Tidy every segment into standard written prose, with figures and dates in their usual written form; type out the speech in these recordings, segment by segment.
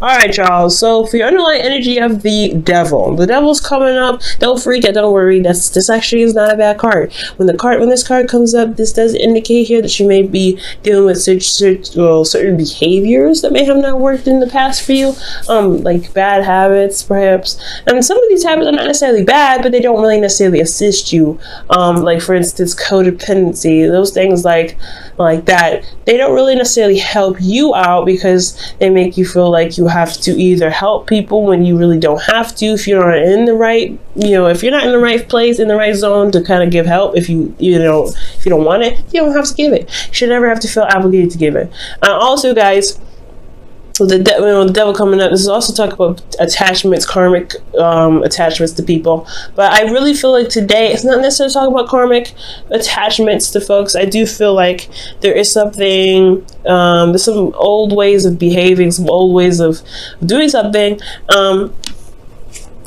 All right, y'all. So for your underlying energy of the devil's coming up. Don't freak out. Don't worry. This actually is not a bad card. When this card comes up, this does indicate here that you may be dealing with certain behaviors that may have not worked in the past for you, like bad habits, perhaps. And some of these habits are not necessarily bad, but they don't really necessarily assist you. Like for instance, codependency. Those things like that. They don't really necessarily help you out because they make you feel like you have to either help people when you really don't have to. If you're not in the right, if you're not in the right place, in the right zone to kind of give help, if you don't want it, you don't have to give it. You should never have to feel obligated to give it. Also, guys, so the devil coming up, this is also talk about attachments, karmic attachments to people. But I really feel like today, it's not necessarily talking about karmic attachments to folks. I do feel like there is something, there's some old ways of behaving, some old ways of doing something.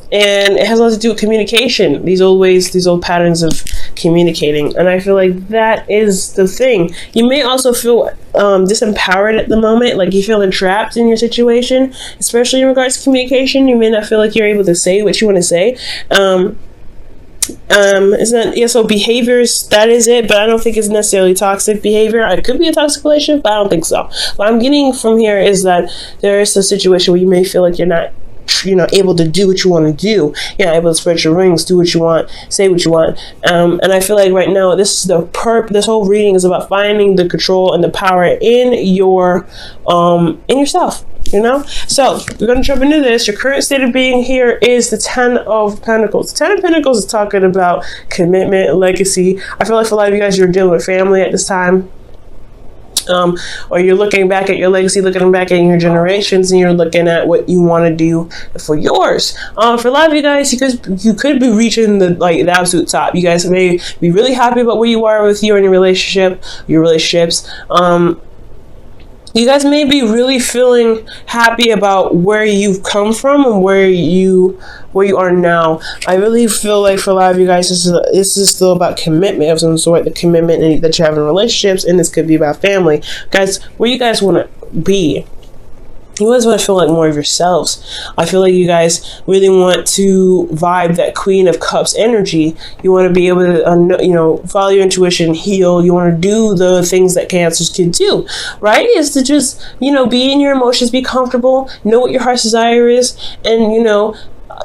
And it has a lot to do with communication. These old ways, these old patterns of communicating. And I feel like that is the thing. You may also feel disempowered at the moment, like you're feeling trapped in your situation, especially in regards to communication. You may not feel like you're able to say what you want to say. So behaviors, that is it, but I don't think it's necessarily toxic behavior. It could be a toxic relationship, but I don't think so. What I'm getting from here is that there is a situation where you may feel like you're not able to do what you want to do. You're not able to spread your wings, do what you want, say what you want. And I feel like right now, this whole reading is about finding the control and the power in yourself. So we're going to jump into this. Your current state of being here is the 10 of Pentacles. The 10 of Pentacles is talking about commitment, legacy. I feel like for a lot of you guys, you're dealing with family at this time. Or you're looking back at your legacy, looking back at your generations, and you're looking at what you want to do for yours. For a lot of you guys, you could be reaching the absolute top. You guys may be really happy about where you are with you and your relationships. You guys may be really feeling happy about where you've come from and where you are now. I really feel like for a lot of you guys, this is still about commitment of some sort, the commitment that you have in relationships, and this could be about family. Guys, where you guys want to be. You always want to feel like more of yourselves. I feel like you guys really want to vibe that Queen of Cups energy. You want to be able to, follow your intuition, heal. You want to do the things that Cancers can do, right? Is to just, be in your emotions, be comfortable, know what your heart's desire is, and,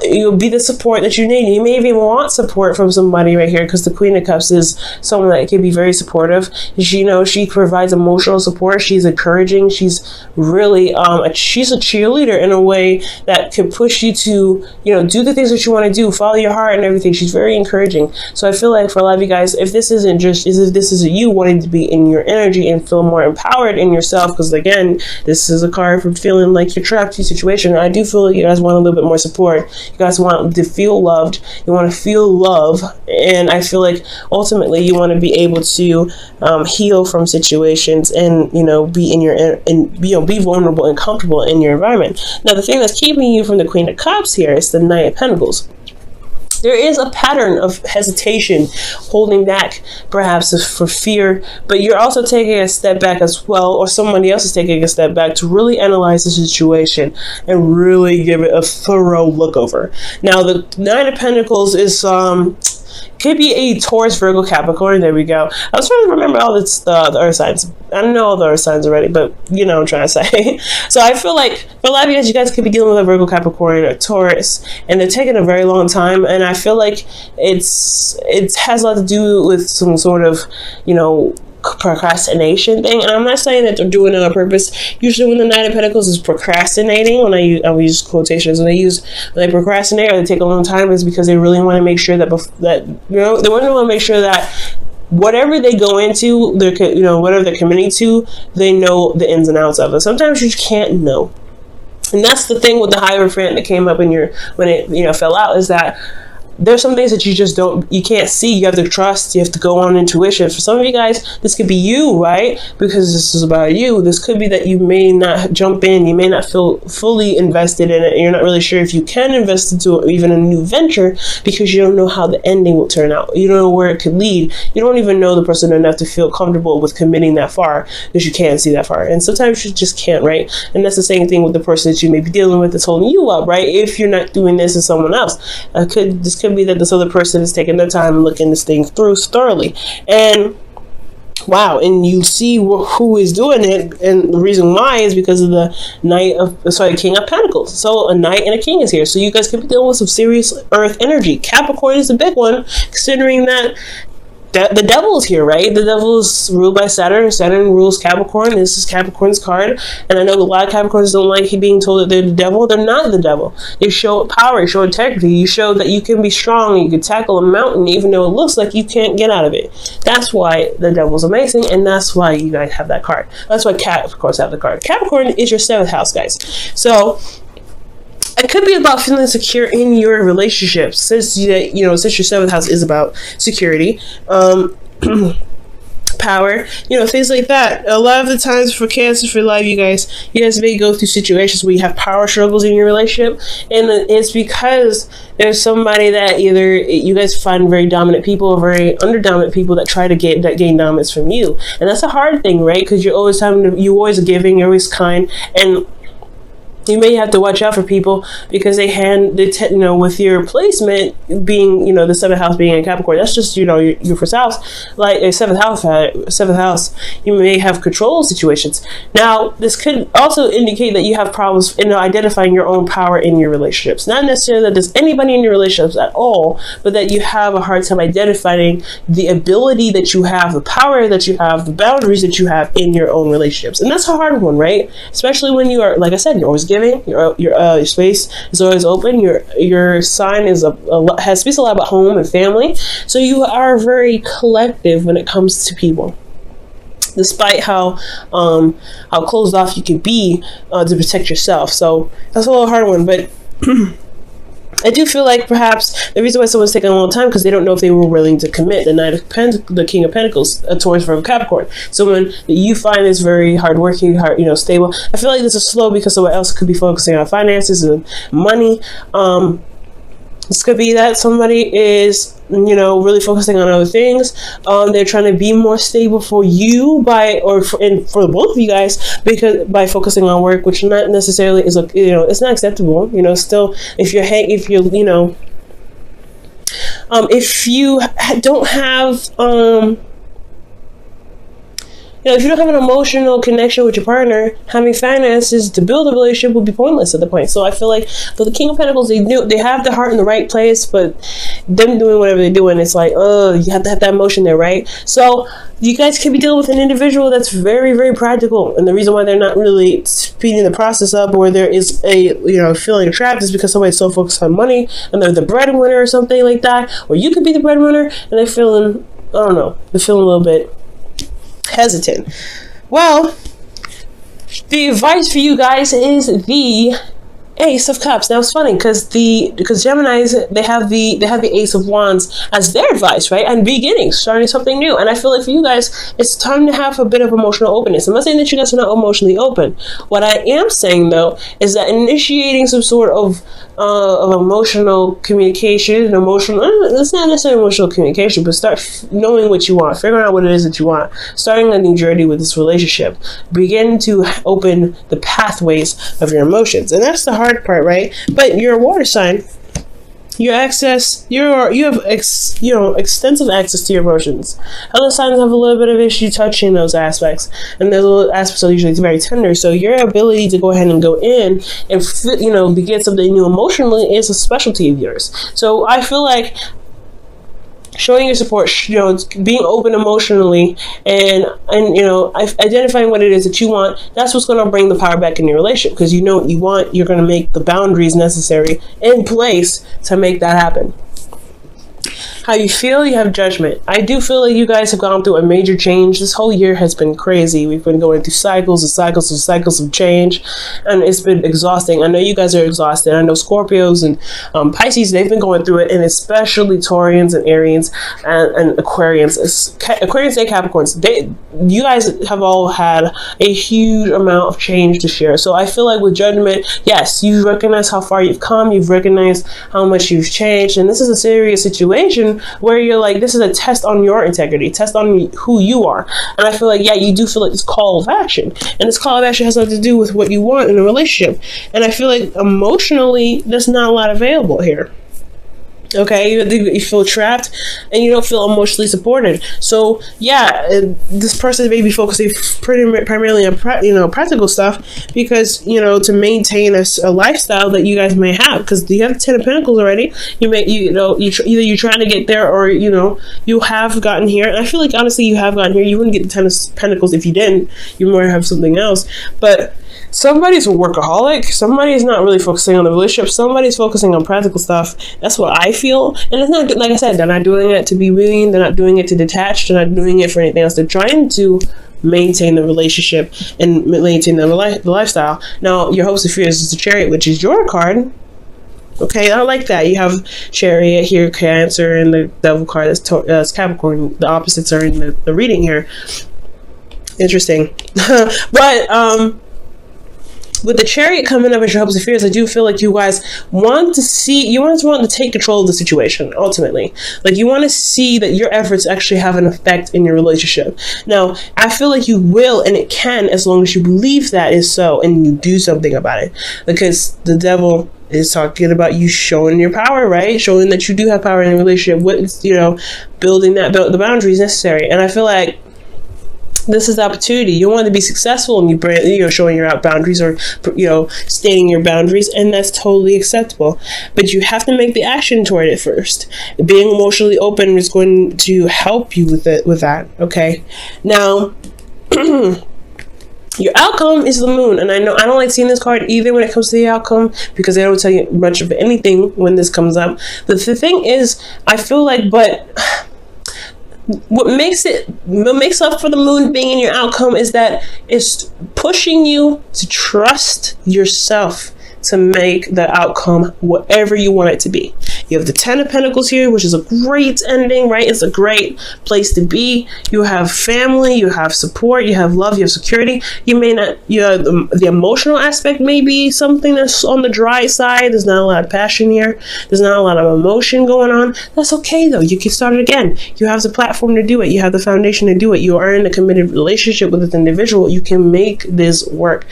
you'll be the support that you need. You may even want support from somebody right here, because the Queen of Cups is someone that can be very supportive. She provides emotional support. She's encouraging. She's really she's a cheerleader in a way that can push you to do the things that you want to do, follow your heart and everything. She's very encouraging. So I feel like for a lot of you guys, if this isn't you wanting to be in your energy and feel more empowered in yourself, because again, this is a card for feeling like you're trapped in a situation. I do feel like you guys want a little bit more support. You guys want to feel loved. You want to feel love. And I feel like ultimately you want to be able to heal from situations and, be vulnerable and comfortable in your environment. Now, the thing that's keeping you from the Queen of Cups here is the Knight of Pentacles. There is a pattern of hesitation, holding back perhaps for fear, but you're also taking a step back as well, or somebody else is taking a step back to really analyze the situation and really give it a thorough look over. Now, the Nine of Pentacles is could be a Taurus, Virgo, Capricorn. There we go. I was trying to remember all the earth signs. I don't know all the earth signs already, but you know what I'm trying to say. So I feel like for a lot of you guys could be dealing with a Virgo, Capricorn, or Taurus, and they're taking a very long time. And I feel like it has a lot to do with some sort of, procrastination thing. And I'm not saying that they're doing it on purpose. Usually when the Knight of Pentacles is procrastinating, when I use quotations, when they procrastinate or they take a long time, is because they really want to make sure that they want to make sure that whatever they go into, whatever they're committing to, they know the ins and outs of it. Sometimes you just can't know. And that's the thing with the Hierophant that came up when it fell out, is that there's some things that you can't see. You have to trust, you have to go on intuition. For some of you guys, this could be you, right? Because this is about you. This could be that you may not jump in, you may not feel fully invested in it, and you're not really sure if you can invest into even a new venture because you don't know how the ending will turn out. You don't know where it could lead. You don't even know the person enough to feel comfortable with committing that far because you can't see that far. And sometimes you just can't, right? And that's the same thing with the person that you may be dealing with that's holding you up, right? If you're not doing this as someone else, this could be that this other person is taking their time and looking this thing through thoroughly. And wow, and you see who is doing it, and the reason why is because of the King of Pentacles. So a Knight and a King is here. So you guys could be dealing with some serious Earth energy. Capricorn is a big one, considering that the devil is here, right? The devil is ruled by Saturn. Saturn rules Capricorn. This is Capricorn's card. And I know a lot of Capricorns don't like being told that they're the devil. They're not the devil. You show power. You show integrity. You show that you can be strong. You can tackle a mountain even though it looks like you can't get out of it. That's why the devil's amazing. And that's why you guys have that card. That's why Capricorns have the card. Capricorn is your 7th house, guys. So it could be about feeling secure in your relationships, since your 7th house is about security, power, things like that. A lot of the times for Cancer, for life, you guys may go through situations where you have power struggles in your relationship, and it's because there's somebody that either you guys find very dominant people or very underdominant people that try to gain dominance from you, and that's a hard thing, right? Because you're always giving, you're always kind, and you may have to watch out for people because with your placement being, the 7th house being in Capricorn, that's just, your first house, like a 7th house, you may have control situations. Now, this could also indicate that you have problems in identifying your own power in your relationships. Not necessarily that there's anybody in your relationships at all, but that you have a hard time identifying the ability that you have, the power that you have, the boundaries that you have in your own relationships. And that's a hard one, right? Especially when you are, like I said, you're always giving, your space is always open, your sign is speaks a lot about home and family, so you are very collective when it comes to people, despite how closed off you can be to protect yourself. So that's a little hard one, but I do feel like perhaps the reason why someone's taking a long time because they don't know if they were willing to commit. The King of Pentacles, a Taurus, Virgo, Capricorn. Someone that you find is very hardworking, stable. I feel like this is slow because someone else could be focusing on finances and money. This could be that somebody is, really focusing on other things. They're trying to be more stable for you for both of you guys, because by focusing on work, which not necessarily is, it's not acceptable. Still, if you don't have, if you don't have an emotional connection with your partner, having finances to build a relationship will be pointless at the point. So I feel like for the King of Pentacles, they have the heart in the right place, but them doing whatever they're doing, it's like, you have to have that emotion there, right? So you guys can be dealing with an individual that's very, very practical, and the reason why they're not really speeding the process up, or there is a feeling trapped, is because somebody's so focused on money and they're the breadwinner or something like that, or you could be the breadwinner and they're feeling, they're feeling a little bit hesitant. Well, the advice for you guys is the Ace of Cups. Now it's funny because Geminis, they have the Ace of Wands as their advice, right? And beginnings, starting something new. And I feel like for you guys, it's time to have a bit of emotional openness. I'm not saying that you guys are not emotionally open. What I am saying though is that initiating some sort of emotional communication, it's not necessarily emotional communication, but start knowing what you want, figuring out what it is that you want, starting a new journey with this relationship, begin to open the pathways of your emotions. And that's the hard part, right? But you're a water sign. You have extensive access to your emotions. Other signs have a little bit of issue touching those aspects, and those little aspects are usually very tender. So your ability to go ahead and go in and begin something new emotionally is a specialty of yours. So I feel like showing your support, being open emotionally, and identifying what it is that you want, that's what's going to bring the power back in your relationship, because you know what you want. You're going to make the boundaries necessary in place to make that happen. how you feel, you have Judgment. I do feel like you guys have gone through a major change. This whole year has been crazy. We've been going through cycles and cycles and cycles of change, and it's been exhausting. I know you guys are exhausted. I know Scorpios and Pisces, they've been going through it, and especially Taurians and Aries and Aquarians. Aquarians and Capricorns, you guys have all had a huge amount of change this year. So I feel like with Judgment, yes, you recognize how far you've come, you've recognized how much you've changed, and this is a serious situation where you're like, this is a test on your integrity, test on who you are. And I feel like, yeah, you do feel like this call of action, and this call of action has nothing to do with what you want in a relationship. And I feel like emotionally there's not a lot available here. Okay, you feel trapped and you don't feel emotionally supported. So yeah, this person may be focusing primarily on practical stuff, because to maintain a lifestyle that you guys may have, because you have 10 of Pentacles already. Either you're trying to get there, or you have gotten here. And I feel like honestly you have gotten here. You wouldn't get the 10 of Pentacles if you didn't. You might have something else, but somebody's a workaholic. Somebody's not really focusing on the relationship. Somebody's focusing on practical stuff. That's what I feel. And it's not, like I said, they're not doing it to be mean. They're not doing it to detach. They're not doing it for anything else. They're trying to maintain the relationship and maintain the lifestyle. Now, your hopes and fears is the Chariot, which is your card. Okay, I like that. You have Chariot here, Cancer, and the Devil card that's Capricorn. The opposites are in the reading here. Interesting. But with the Chariot coming up as your hopes and fears, I do feel like you guys want to take control of the situation, ultimately. Like, you want to see that your efforts actually have an effect in your relationship. Now, I feel like you will, and it can, as long as you believe that is so and you do something about it. Because the Devil is talking about you showing your power, right? Showing that you do have power in a relationship. Building the boundaries necessary. And I feel like this is the opportunity. You want to be successful, and you showing your boundaries, or stating your boundaries, and that's totally acceptable. But you have to make the action toward it first. Being emotionally open is going to help you with that. Okay, now your outcome is the Moon, and I know I don't like seeing this card either when it comes to the outcome, because they don't tell you much of anything when this comes up. But the thing is, I feel like, what makes up for the Moon being in your outcome is that it's pushing you to trust yourself to make the outcome whatever you want it to be. You have the 10 of Pentacles here, which is a great ending, right? It's a great place to be. You have family, you have support, you have love, you have security. You may not, the emotional aspect may be something that's on the dry side. There's not a lot of passion here. There's not a lot of emotion going on. That's okay though. You can start it again. You have the platform to do it. You have the foundation to do it. You are in a committed relationship with this individual. You can make this work.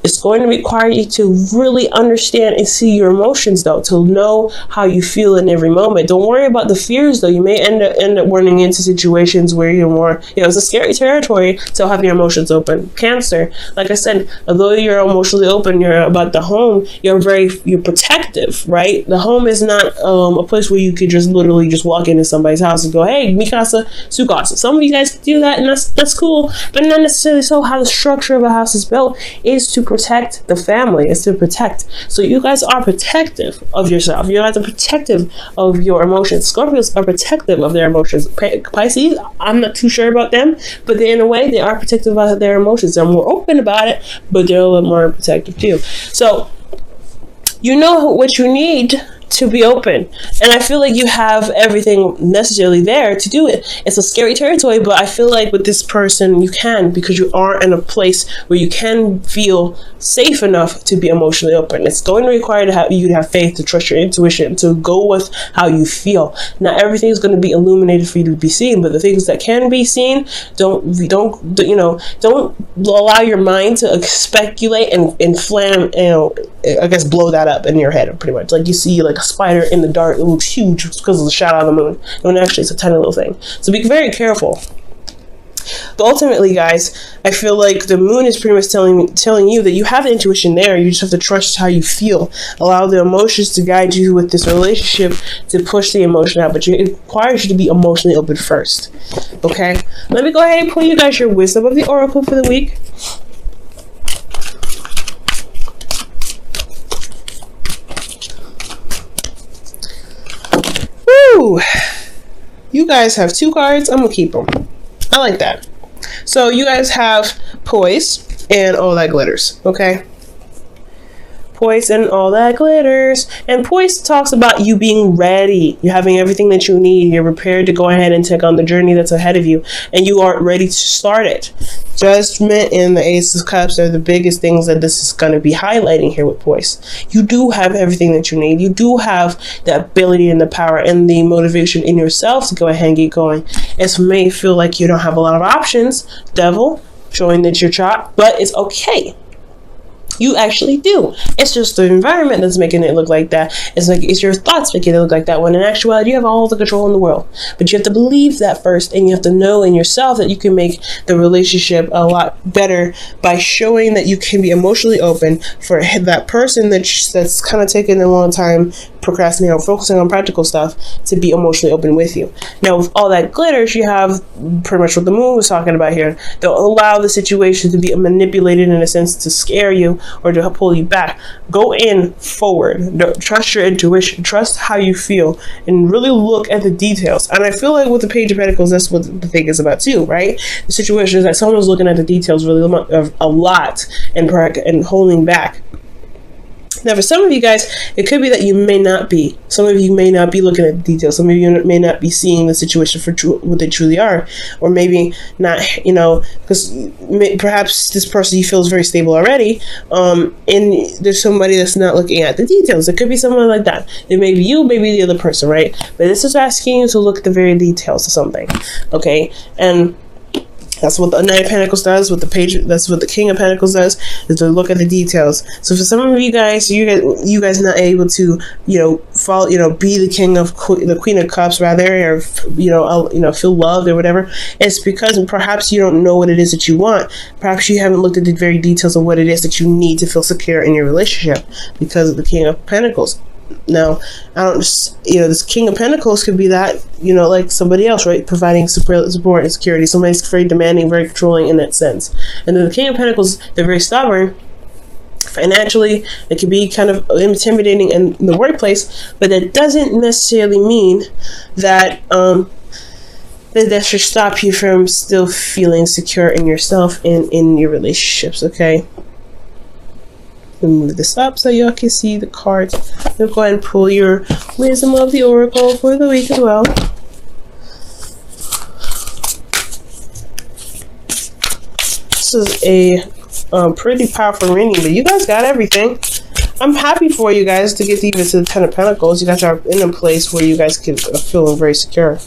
It's going to require you to really understand and see your emotions, though, to know how you feel in every moment. Don't worry about the fears, though. You may end up running into situations where you're more, it's a scary territory to have your emotions open. Cancer, like I said, although you're emotionally open, you're about the home, you're protective, right? The home is not a place where you could just literally just walk into somebody's house and go, hey, Mikasa, Sukasa. Some of you guys do that, and that's cool, but not necessarily so. How the structure of a house is built is to protect the family, is to protect. So you guys are protective of yourself. You guys are protective of your emotions. Scorpios are protective of their emotions. Pisces, I'm not too sure about them, but in a way, they are protective of their emotions. They're more open about it, but they're a little more protective too. So you know what you need to be open, and I feel like you have everything necessarily there to do it. It's a scary territory, but I feel like with this person you can, because you are in a place where you can feel safe enough to be emotionally open. It's going to require you to have faith, to trust your intuition, to go with how you feel. Not everything is going to be illuminated for you to be seen, but the things that can be seen, don't allow your mind to speculate and flam, I guess blow that up in your head, pretty much. Like you see like a spider in the dark, it looks huge because of the shadow of the moon, when actually it's a tiny little thing. So be very careful. But ultimately, guys, I feel like the moon is pretty much telling you that you have the intuition there. You just have to trust how you feel. Allow the emotions to guide you with this relationship, to push the emotion out. But it requires you to be emotionally open first. Okay? Let me go ahead and pull you guys your wisdom of the oracle for the week. Woo! you guys have 2 cards. I'm gonna keep them. I like that. So you guys have poise and all that glitters, okay? Poise and all that glitters. And poise talks about you being ready. You're having everything that you need. You're prepared to go ahead and take on the journey that's ahead of you. And you are ready to start it. Judgment and the Ace of Cups are the biggest things that this is going to be highlighting here with poise. You do have everything that you need. You do have the ability and the power and the motivation in yourself to go ahead and get going. It may feel like you don't have a lot of options. Devil, showing that you're chopped, but it's okay. You actually do. It's just the environment that's making it look like that. It's your thoughts making it look like that, when in actuality you have all the control in the world. But you have to believe that first, and you have to know in yourself that you can make the relationship a lot better by showing that you can be emotionally open for that person that's kind of taking a long time procrastinating or focusing on practical stuff to be emotionally open with you. Now, with all that glitters, you have pretty much what the moon was talking about here. They'll allow the situation to be manipulated in a sense to scare you or to pull you back. Go in forward. Trust your intuition. Trust how you feel and really look at the details. And I feel like with the Page of Pentacles, that's what the thing is about too, right? The situation is that someone's looking at the details really a lot and holding back. Now, for some of you guys, it could be that you may not be. Some of you may not be looking at the details. Some of you may not be seeing the situation for what they truly are. Or maybe not, because perhaps this person you feel is very stable already. And there's somebody that's not looking at the details. It could be someone like that. It may be you, maybe the other person, right? But this is asking you to look at the very details of something. Okay? And that's what the Knight of Pentacles does. That's what the King of Pentacles does, is to look at the details. So for some of you guys, you guys not able to, follow, be the the Queen of Cups rather, or feel loved or whatever. It's because perhaps you don't know what it is that you want. Perhaps you haven't looked at the very details of what it is that you need to feel secure in your relationship because of the King of Pentacles. Now, this King of Pentacles could be that, like somebody else, right? Providing support and security. Somebody's very demanding, very controlling in that sense. And then the King of Pentacles, they're very stubborn. Financially, it can be kind of intimidating in the workplace, but that doesn't necessarily mean that that should stop you from still feeling secure in yourself and in your relationships, okay? Move this up so y'all can see the cards. We'll go ahead and pull your Wisdom of the Oracle for the week as well. This is a pretty powerful reading, but you guys got everything. I'm happy for you guys to get even to the Ten of Pentacles. You guys are in a place where you guys can feel very secure.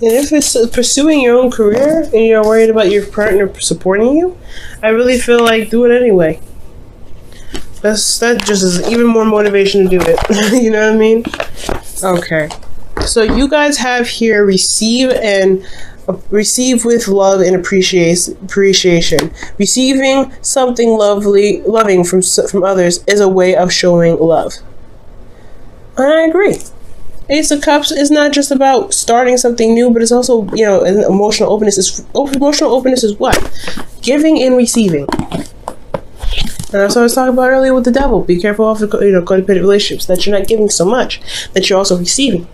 And if it's pursuing your own career and you're worried about your partner supporting you, I really feel like do it anyway. That just is even more motivation to do it. You know what I mean? Okay. So you guys have here receive with love and appreciation. Receiving something loving from others is a way of showing love. And I agree. Ace of Cups is not just about starting something new, but it's also, an emotional openness. Emotional openness is what? Giving and receiving. And that's what I was talking about earlier with the Devil. Be careful of codependent relationships, that you're not giving so much, that you're also receiving.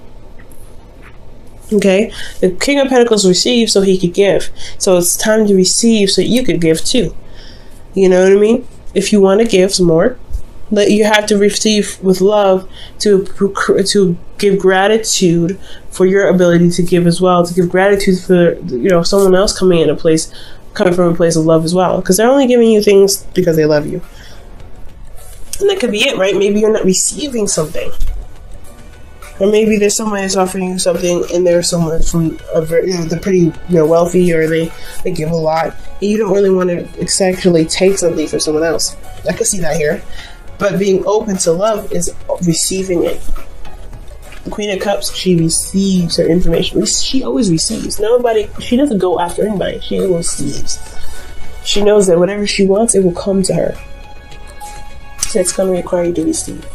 Okay? The King of Pentacles received so he could give. So it's time to receive so you could give too. You know what I mean? If you want to give some more, that you have to receive with love to give gratitude for your ability to give as well, to give gratitude for someone else coming from a place of love as well, because they're only giving you things because they love you. And that could be it, right? Maybe you're not receiving something, or maybe there's someone that's offering you something and there's someone from they're pretty wealthy, or they give a lot and you don't really want to actually take something from someone else. I could see that here. But being open to love is receiving it. The Queen of Cups, she receives her information. She always receives. She doesn't go after anybody. She receives. She knows that whatever she wants, it will come to her. So it's going to require you to receive.